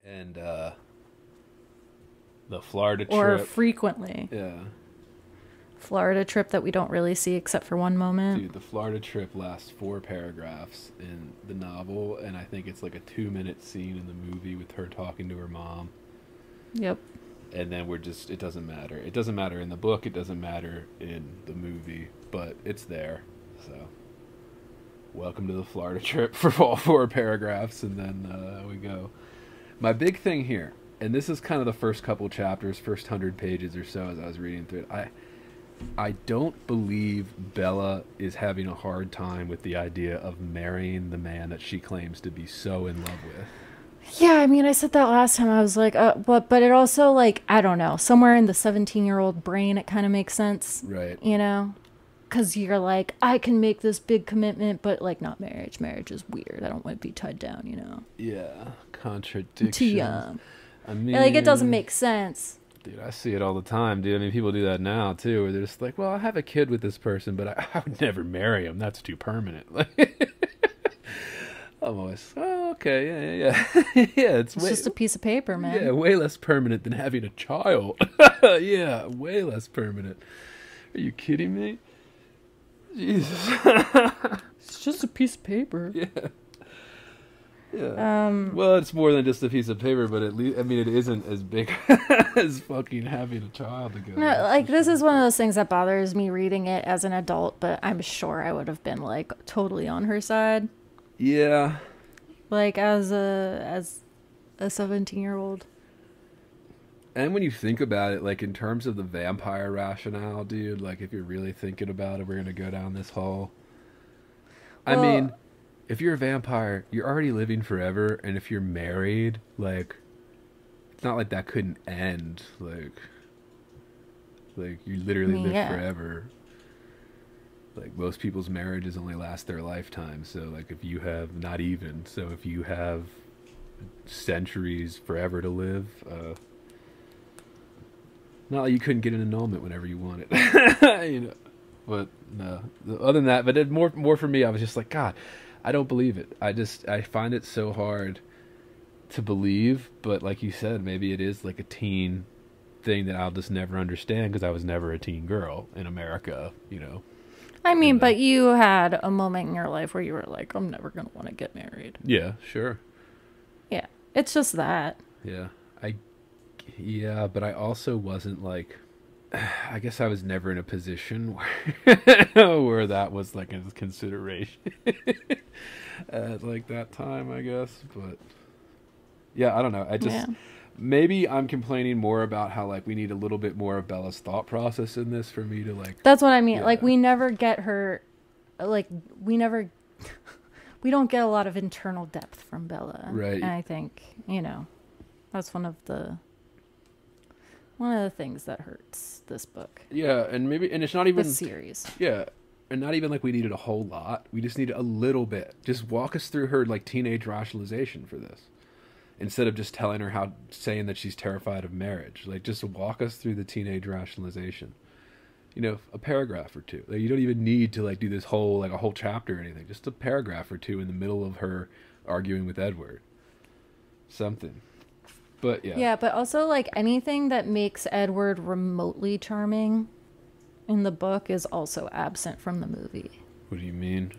And the Florida Or trip. frequently. Yeah. Florida trip that we don't really see except for one moment. Dude, the Florida trip lasts 4 paragraphs in the novel, and I think it's like a 2 minute scene in the movie with her talking to her mom. Yep. And then it doesn't matter. It doesn't matter in the book, it doesn't matter in the movie, but it's there. So, welcome to the Florida trip for all 4 paragraphs, and then we go. My big thing here, and this is kind of the first couple chapters, first 100 pages or so as I was reading through it, I don't believe Bella is having a hard time with the idea of marrying the man that she claims to be so in love with. Yeah, I mean, I said that last time. I was like, but it also, like, I don't know, somewhere in the 17-year-old brain, it kind of makes sense. Right. You know? Because you're like, I can make this big commitment, but, like, not marriage. Marriage is weird. I don't want to be tied down, you know? Yeah. Contradiction. Too young. I mean, Like, it doesn't make sense. Dude, I see it all the time, dude. I mean, people do that now, too, where they're just like, well, I have a kid with this person, but I would never marry him. That's too permanent. Like, I'm always, oh, okay, yeah. Yeah, It's just a piece of paper, man. Yeah, way less permanent than having a child. Yeah, way less permanent. Are you kidding me? Jesus. It's just a piece of paper. Yeah. Yeah. Well, it's more than just a piece of paper, but at least, I mean, it isn't as big as fucking having a child together. No, like, this is one of those things that bothers me reading it as an adult, but I'm sure I would have been, like, totally on her side. Yeah. Like, as a 17-year-old. And when you think about it, like, in terms of the vampire rationale, dude, like, if you're really thinking about it, we're going to go down this hole. I mean, if you're a vampire, you're already living forever, and if you're married, like, it's not like that couldn't end. Like you literally live forever. Like, most people's marriages only last their lifetime, so, like, if you have, not even, so if you have centuries forever to live, not like you couldn't get an annulment whenever you wanted. You know, but no. Other than that, but it, more for me, I was just like, God, I don't believe it. I find it so hard to believe. But like you said, maybe it is like a teen thing that I'll just never understand because I was never a teen girl in America. You know. I mean, but you had a moment in your life where you were like, I'm never gonna want to get married. Yeah, sure. Yeah, it's just that. Yeah, yeah, but I also wasn't like, I guess I was never in a position where where that was like a consideration at like that time, I guess. But yeah, I don't know. I just maybe I'm complaining more about how like we need a little bit more of Bella's thought process in this for me to like. That's what I mean. Yeah. Like we never get her, like we don't get a lot of internal depth from Bella. Right. And I think, you know, that's one of the things that hurts this book. Yeah, and it's not even this series. Yeah, and not even like we needed a whole lot. We just needed a little bit. Just walk us through her like teenage rationalization for this, instead of just telling her saying that she's terrified of marriage. Like, just walk us through the teenage rationalization. You know, a paragraph or two. Like, you don't even need to like do this whole like a whole chapter or anything. Just a paragraph or two in the middle of her arguing with Edward. Something. But yeah. Yeah, but also like anything that makes Edward remotely charming in the book is also absent from the movie. What do you mean?